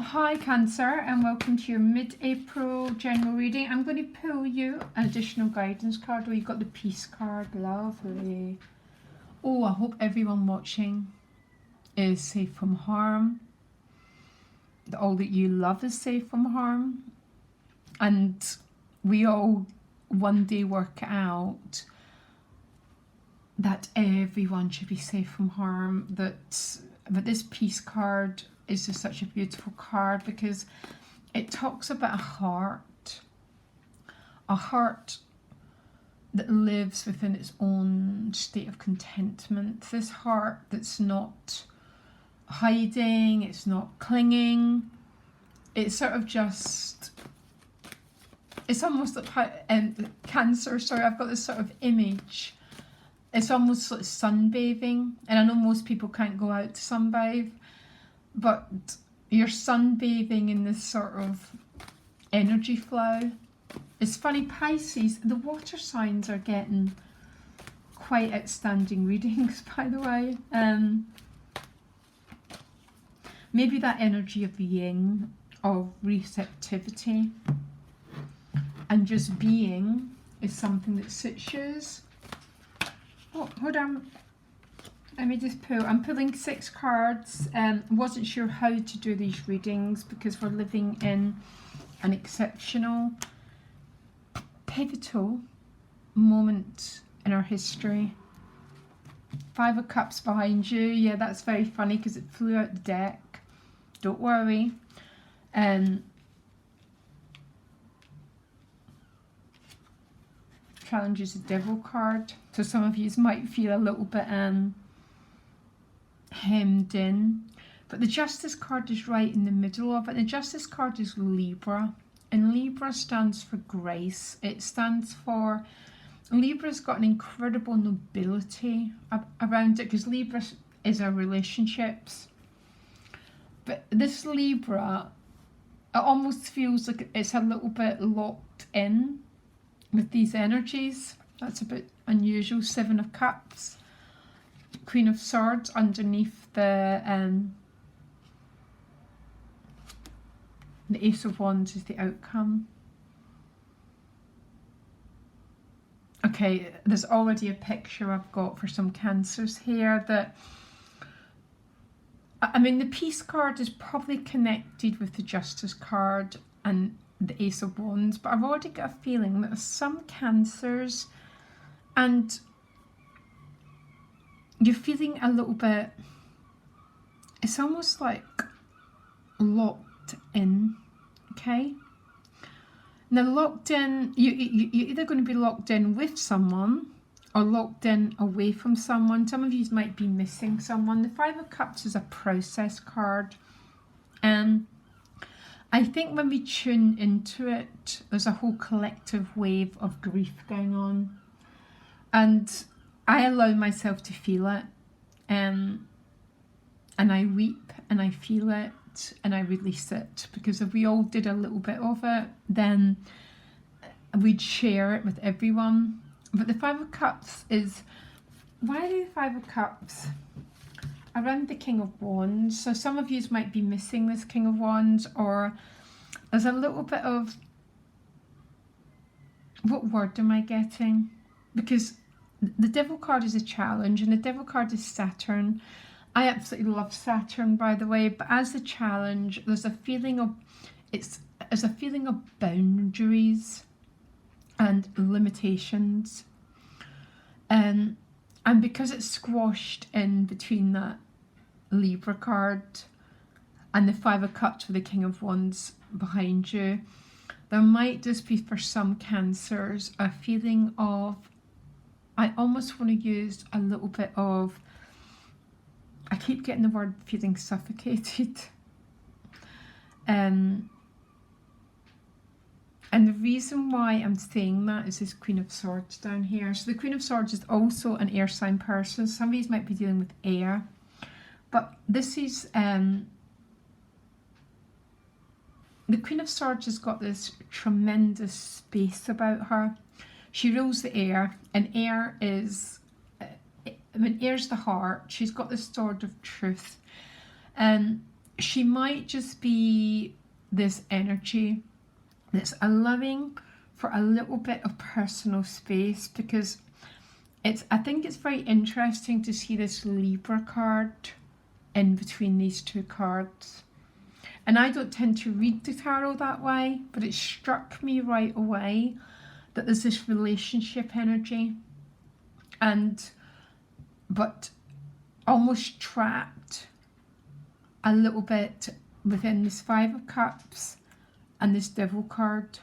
Hi Cancer, and welcome to your mid-April general reading. I'm going to pull you an additional guidance card. Oh, you've got the peace card. Lovely. Oh, I hope everyone watching is safe from harm, that all that you love is safe from harm, and we all one day work out that everyone should be safe from harm. But this peace card is just such a beautiful card because it talks about a heart that lives within its own state of contentment. This heart that's not hiding, it's not clinging, it's sort of just, it's almost like Cancer, sorry, I've got this sort of image. It's almost like sunbathing, and I know most people can't go out to sunbathe, but you're sunbathing in this sort of energy flow. It's funny, Pisces, the water signs are getting quite outstanding readings, by the way. Maybe that energy of the yin, of receptivity and just being, is something that suits you. Oh, hold on. Let me just pull. I'm pulling 6 cards. Wasn't sure how to do these readings because we're living in an exceptional, pivotal moment in our history. 5 of Cups behind you. Yeah, that's very funny because it flew out the deck. Don't worry. Challenge is a Devil card. So some of you might feel a little bit hemmed in, but the Justice card is right in the middle of it. The Justice card is Libra, and Libra stands for grace. It stands for, Libra's got an incredible nobility around it because Libra is our relationships, but this Libra, it almost feels like it's a little bit locked in with these energies. That's a bit unusual. 7 of Cups, Queen of Swords underneath the Ace of Wands is the outcome. Okay, there's already a picture I've got for some Cancers here that, I mean, the Peace card is probably connected with the Justice card and the Ace of Wands, but I've already got a feeling that some Cancers, and you're feeling a little bit, it's almost like locked in, okay? Now locked in, you're either going to be locked in with someone or locked in away from someone. Some of you might be missing someone. The 5 of Cups is a process card. I think when we tune into it, there's a whole collective wave of grief going on. And I allow myself to feel it, and I weep and I feel it and I release it, because if we all did a little bit of it, then we'd share it with everyone. But the 5 of Cups is, why are the 5 of Cups around the King of Wands? So some of you might be missing this King of Wands, or there's a little bit of, what word am I getting? Because the Devil card is a challenge, and the Devil card is Saturn. I absolutely love Saturn, by the way, but as a challenge, there's a feeling of, there's a feeling of boundaries and limitations, and because it's squashed in between that Libra card and the 5 of Cups with the King of Wands behind you, there might just be, for some Cancers, a feeling of, I almost want to use a little bit of, I keep getting the word feeling suffocated. And the reason why I'm saying that is this Queen of Swords down here. So the Queen of Swords is also an air sign person. Some of you might be dealing with air. But this is, the Queen of Swords has got this tremendous space about her. She rules the air, and air is, I mean, air's the heart. She's got the sword of truth. she might just be this energy that's allowing for a little bit of personal space, because I think it's very interesting to see this Libra card in between these two cards. And I don't tend to read the tarot that way, but it struck me right away that there's this relationship energy, but almost trapped a little bit within this Five of Cups and this Devil card.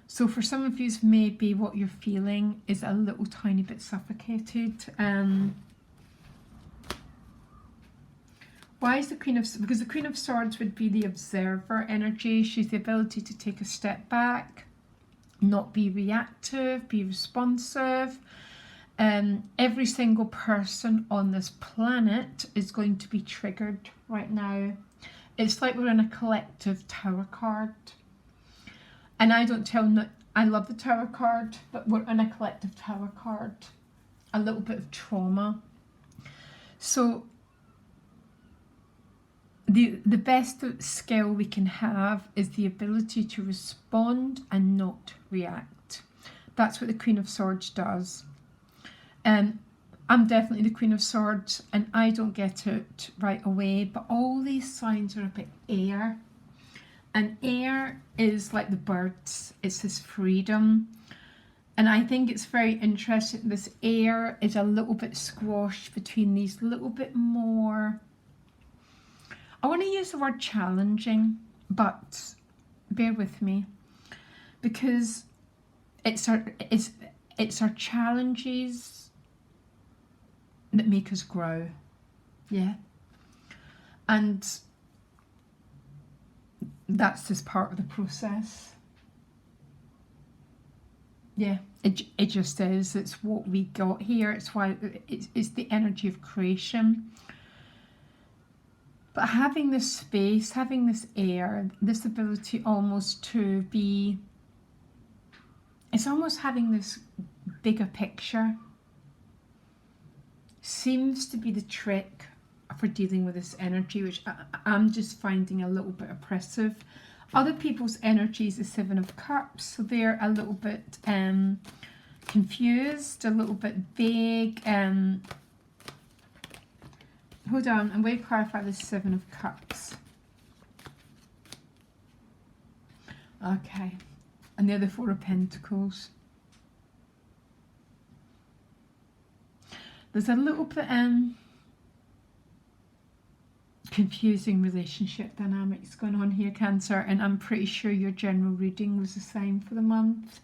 So for some of you, maybe what you're feeling is a little tiny bit suffocated. Why is the Queen of... Because the Queen of Swords would be the observer energy. She's the ability to take a step back, not be reactive, be responsive. Every single person on this planet is going to be triggered right now. It's like we're in a collective Tower card. And I love the Tower card, but we're in a collective Tower card. A little bit of trauma. So the best skill we can have is the ability to respond and not react. That's what the Queen of Swords does. I'm definitely the Queen of Swords, and I don't get it right away, but all these signs are a bit air. And air is like the birds, it's this freedom. And I think it's very interesting, this air is a little bit squashed between these little bit more, I want to use the word challenging, but bear with me, because it's our challenges that make us grow. Yeah. And that's just part of the process. Yeah, it just is. It's what we got here. It's why it's the energy of creation. But having this space, having this air, this ability almost to be, it's almost having this bigger picture, seems to be the trick for dealing with this energy, which I'm just finding a little bit oppressive. Other people's energy is the Seven of Cups, so they're a little bit confused, a little bit vague. Hold on, I'm going to clarify the Seven of Cups. Okay, and they're the Four of Pentacles. There's a little bit confusing relationship dynamics going on here, Cancer, and I'm pretty sure your general reading was the same for the month.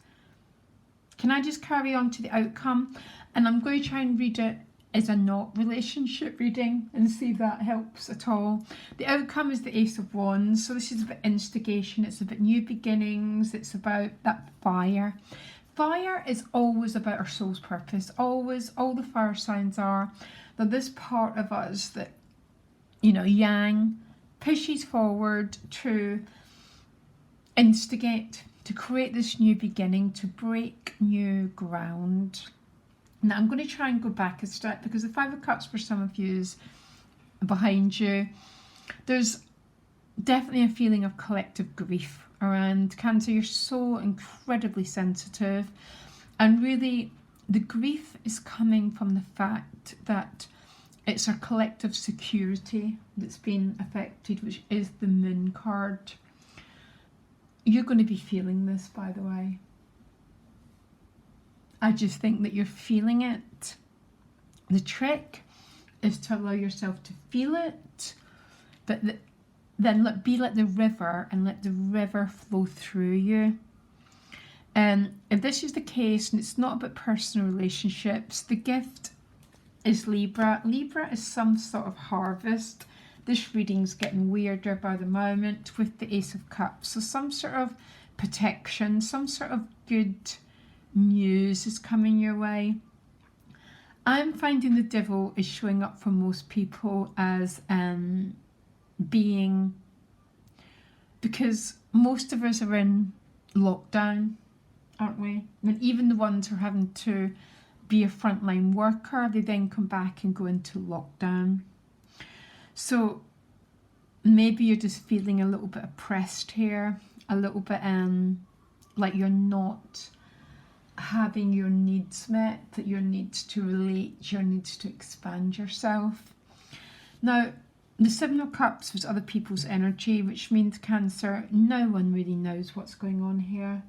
Can I just carry on to the outcome? And I'm going to try and read it as a not relationship reading and see if that helps at all. The outcome is the Ace of Wands, so this is about instigation, it's about new beginnings, it's about that fire. Fire is always about our soul's purpose, always. All the fire signs are that this part of us that, you know, yang, pushes forward to instigate, to create this new beginning, to break new ground. Now I'm going to try and go back a step, because the Five of Cups for some of you is behind you. There's definitely a feeling of collective grief around Cancer. You're so incredibly sensitive, and really the grief is coming from the fact that it's our collective security that's been affected, which is the Moon card. You're going to be feeling this, by the way. I just think that you're feeling it. The trick is to allow yourself to feel it, but then be like the river, and let the river flow through you. If this is the case, and it's not about personal relationships, the gift is Libra. Libra is some sort of harvest. This reading's getting weirder by the moment with the Ace of Cups. So some sort of protection, some sort of good news is coming your way. I'm finding the Devil is showing up for most people as being, because most of us are in lockdown, aren't we? I mean, even the ones who are having to be a frontline worker, they then come back and go into lockdown. So maybe you're just feeling a little bit oppressed here, a little bit like you're not having your needs met, that your needs to relate, your needs to expand yourself. Now, the Seven of Cups was other people's energy, which means, Cancer, no one really knows what's going on here.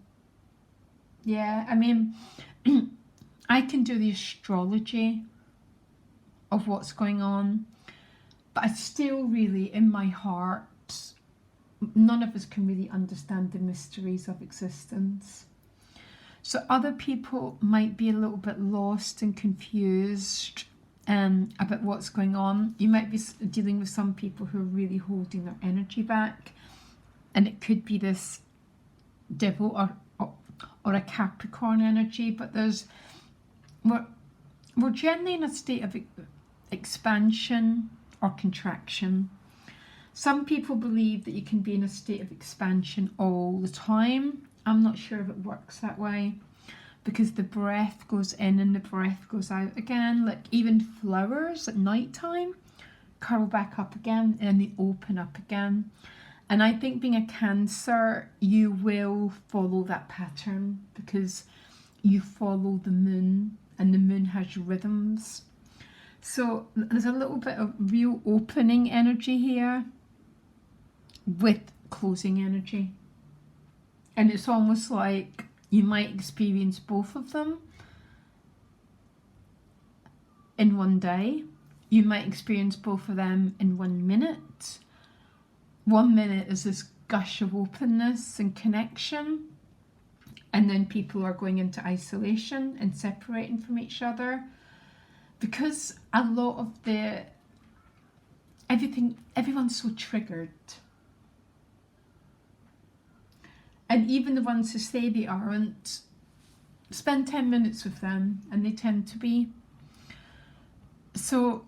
Yeah, I mean, I can do the astrology of what's going on, but I still really, in my heart, none of us can really understand the mysteries of existence. So other people might be a little bit lost and confused about what's going on. You might be dealing with some people who are really holding their energy back, and it could be this devil or a Capricorn energy, but we're generally in a state of expansion or contraction. Some people believe that you can be in a state of expansion all the time. I'm not sure if it works that way, because the breath goes in and the breath goes out again. Like even flowers at night time curl back up again and then they open up again. And I think being a Cancer, you will follow that pattern because you follow the moon, and the moon has rhythms. So there's a little bit of real opening energy here with closing energy. And it's almost like you might experience both of them in one day. You might experience both of them in 1 minute. 1 minute is this gush of openness and connection, and then people are going into isolation and separating from each other, because a lot of everyone's so triggered. And even the ones who say they aren't, spend 10 minutes with them and they tend to be. So,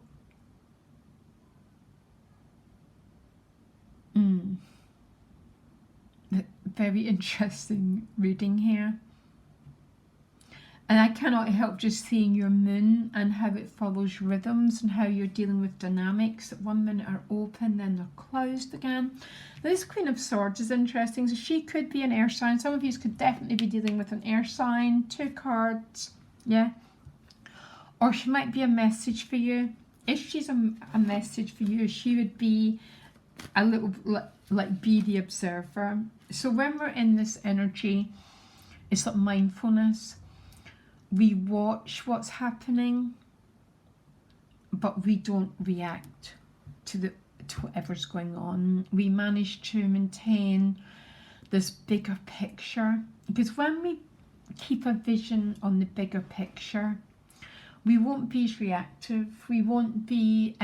very interesting reading here. And I cannot help just seeing your moon and how it follows rhythms and how you're dealing with dynamics that 1 minute are open, then they're closed again. This Queen of Swords is interesting. So she could be an air sign. Some of you could definitely be dealing with an air sign. 2 cards, yeah. Or she might be a message for you. If she's a message for you, she would be a little like be the observer. So when we're in this energy, it's like mindfulness. We watch what's happening, but we don't react to whatever's going on. We manage to maintain this bigger picture, because when we keep a vision on the bigger picture, we won't be as reactive. We won't be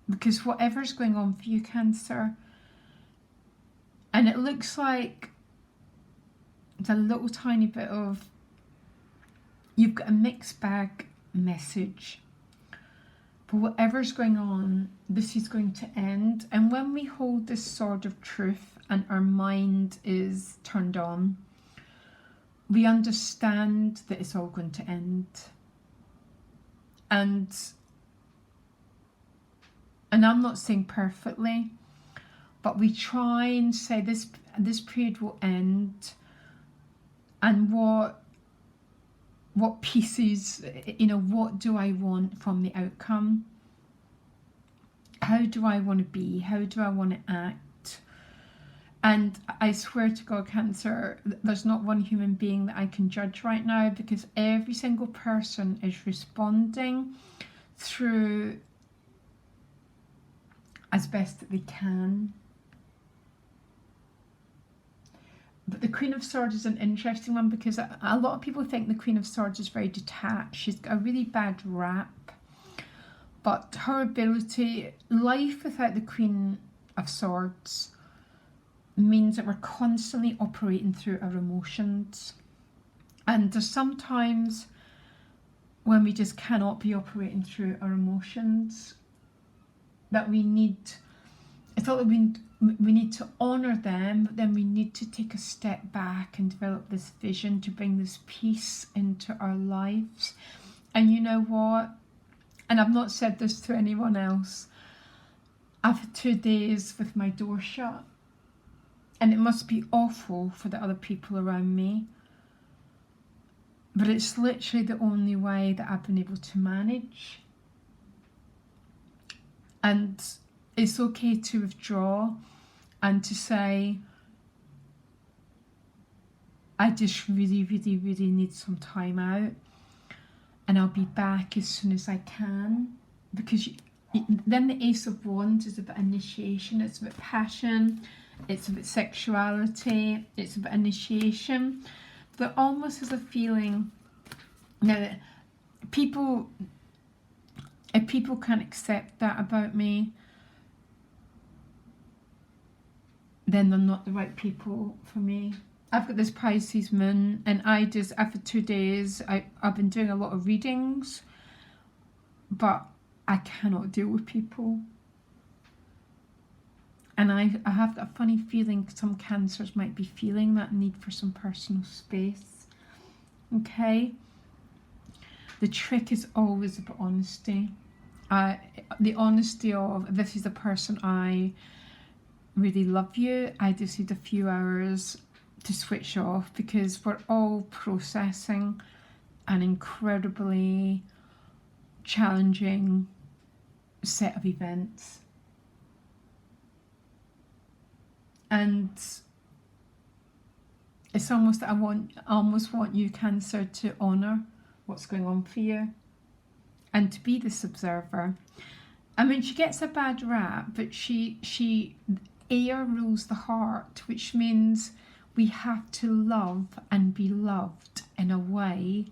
because whatever's going on for you, Cancer, and it looks like it's a little tiny bit of, you've got a mixed bag message. But whatever's going on, this is going to end. And when we hold this sword of truth and our mind is turned on, we understand that it's all going to end. And I'm not saying perfectly, but we try and say this period will end. And what pieces, what do I want from the outcome? How do I want to be? How do I want to act? And I swear to God, Cancer, there's not one human being that I can judge right now, because every single person is responding through as best that they can. But the Queen of Swords is an interesting one, because a lot of people think the Queen of Swords is very detached. She's got a really bad rap. But her ability, life without the Queen of Swords means that we're constantly operating through our emotions. And there's sometimes when we just cannot be operating through our emotions, that we need, it's not that we need to honour them, but then we need to take a step back and develop this vision to bring this peace into our lives. And you know what? And I've not said this to anyone else, I've had 2 days with my door shut, and it must be awful for the other people around me, but it's literally the only way that I've been able to manage. And it's okay to withdraw and to say, I just really, really, really need some time out, and I'll be back as soon as I can. Because then the Ace of Wands is about initiation, it's about passion, it's about sexuality, it's about initiation. There almost is a feeling now that if people can't accept that about me, then they're not the right people for me. I've got this Pisces moon, and after 2 days, I've been doing a lot of readings, but I cannot deal with people. And I have got a funny feeling some Cancers might be feeling that need for some personal space. Okay? The trick is always about honesty. The honesty of, this is the person I really love you, I just need a few hours to switch off, because we're all processing an incredibly challenging set of events. And it's almost that I almost want you, Cancer, to honour what's going on for you and to be this observer. I mean, she gets a bad rap, but air rules the heart, which means we have to love and be loved in a way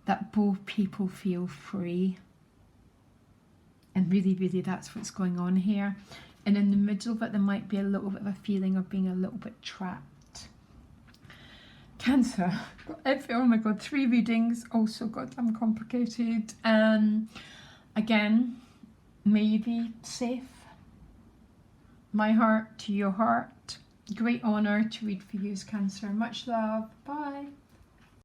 that both people feel free. And really, really, that's what's going on here. And in the middle of it, there might be a little bit of a feeling of being a little bit trapped. Cancer, oh my God, 3 readings, also goddamn complicated. Again, may you be safe. My heart to your heart. Great honour to read for you, Cancer. Much love. Bye.